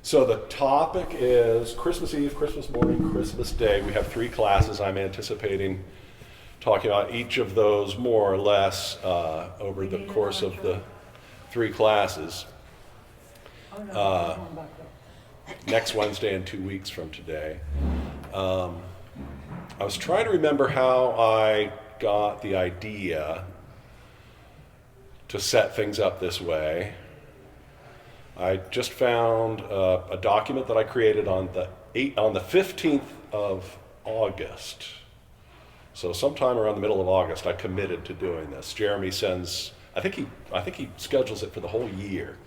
So the topic is Christmas Eve, Christmas morning, Christmas Day. We have 3 classes. I'm anticipating talking about each of those more or less over the course of the 3 classes. Next Wednesday and 2 weeks from today. I was trying to remember how I got the idea to set things up this way. I just found a document that I created on the 15th of August. So sometime around the middle of August, I committed to doing this. Jeremy sends, I think he schedules it for the whole year,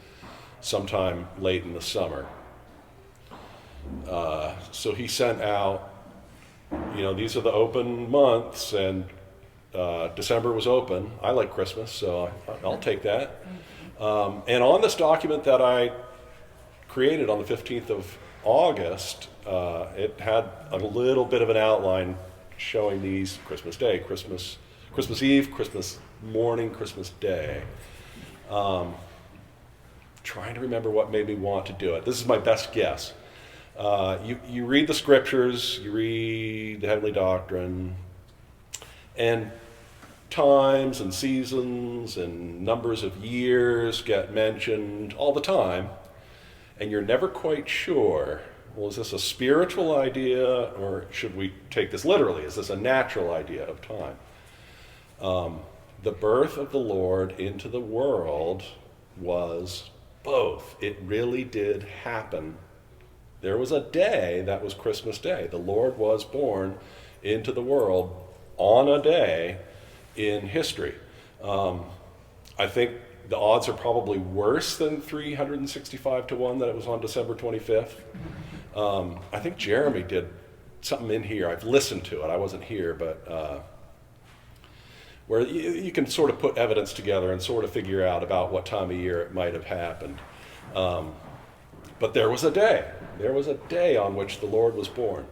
sometime late in the summer. So he sent out, these are the open months, and December was open. I like Christmas, so I'll take that. And on this document that I created on the 15th of August, it had a little bit of an outline showing these Christmas Day, Christmas Eve, Christmas morning, Christmas Day. Trying to remember what made me want to do it. This is my best guess. You read the scriptures, you read the heavenly doctrine, and times and seasons and numbers of years get mentioned all the time, and you're never quite sure, well, is this a spiritual idea, or should we take this literally? Is this a natural idea of time? The birth of the Lord into the world was both. It really did happen. There was a day that was Christmas Day. The Lord was born into the world on a day in history. I think the odds are probably worse than 365 to 1 that it was on December 25th. I think Jeremy did something in here. I've listened to it. I wasn't here, but where you can sort of put evidence together and sort of figure out about what time of year it might have happened. But there was a day. There was a day on which the Lord was born.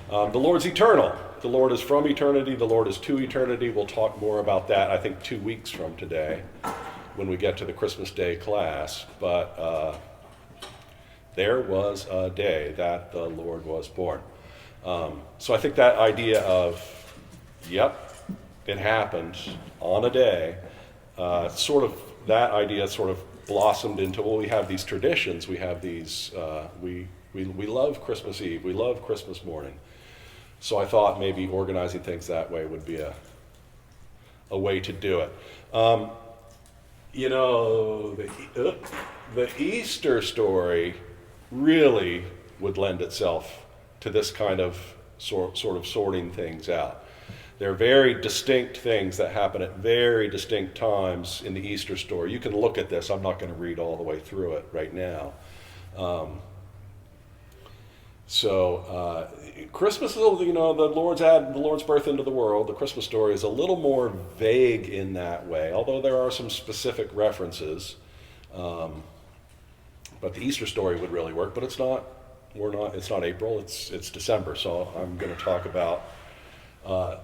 The Lord's eternal. The Lord is from eternity. The Lord is to eternity. We'll talk more about that, I think, 2 weeks from today when we get to the Christmas Day class. But there was a day that the Lord was born. So I think that idea of, yep, it happened on a day, that idea sort of blossomed into, well, we have these traditions. We have these, we love Christmas Eve. We love Christmas morning. So I thought maybe organizing things that way would be a way to do it. The Easter story really would lend itself to this kind of sort of sorting things out. There are very distinct things that happen at very distinct times in the Easter story. You can look at this. I'm not going to read all the way through it right now. So Christmas is, the Lord's birth into the world. The Christmas story is a little more vague in that way, although there are some specific references. But the Easter story would really work. But it's not. It's not April. It's December. So I'm going to talk about the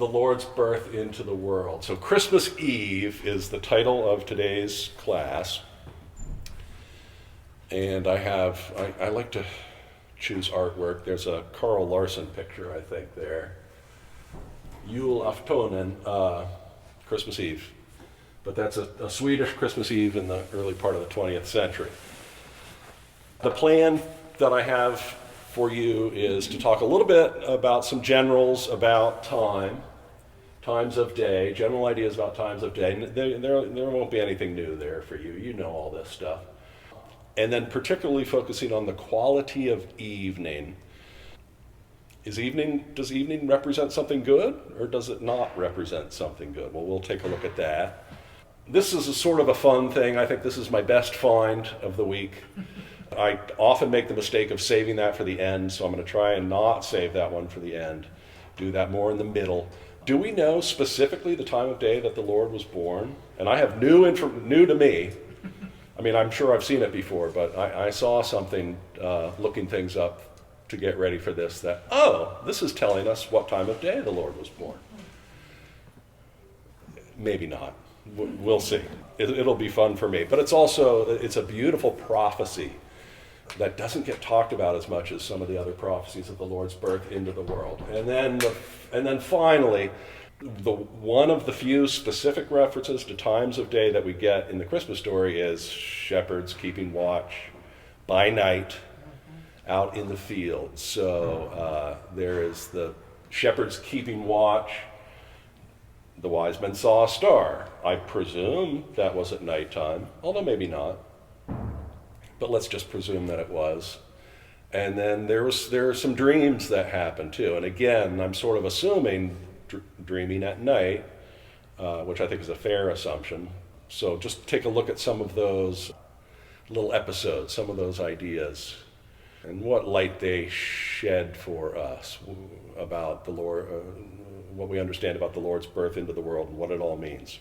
Lord's birth into the world. So Christmas Eve is the title of today's class, and I like to choose artwork. There's a Carl Larson picture, I think, there. Julaftonen, Christmas Eve. But that's a Swedish Christmas Eve in the early part of the 20th century. The plan that I have for you is to talk a little bit about some generals about times of day, general ideas about times of day. There won't be anything new there for you. You know all this stuff. And then particularly focusing on the quality of evening. Does evening represent something good, or does it not represent something good? Well, we'll take a look at that. This is a sort of a fun thing. I think this is my best find of the week. I often make the mistake of saving that for the end, so I'm going to try and not save that one for the end. Do that more in the middle. Do we know specifically the time of day that the Lord was born? And I have new to me. I mean, I'm sure I've seen it before, but I saw something looking things up to get ready for this this is telling us what time of day the Lord was born. Maybe not. We'll see. It'll be fun for me. But it's a beautiful prophecy that doesn't get talked about as much as some of the other prophecies of the Lord's birth into the world. And then finally, one of the few specific references to times of day that we get in the Christmas story is shepherds keeping watch by night out in the field. So there is the shepherds keeping watch. The wise men saw a star. I presume that was at nighttime, although maybe not. But let's just presume that it was. And then there are some dreams that happened too. And again, I'm sort of assuming dreaming at night, which I think is a fair assumption. So just take a look at some of those little episodes, some of those ideas, and what light they shed for us about the Lord, what we understand about the Lord's birth into the world and what it all means.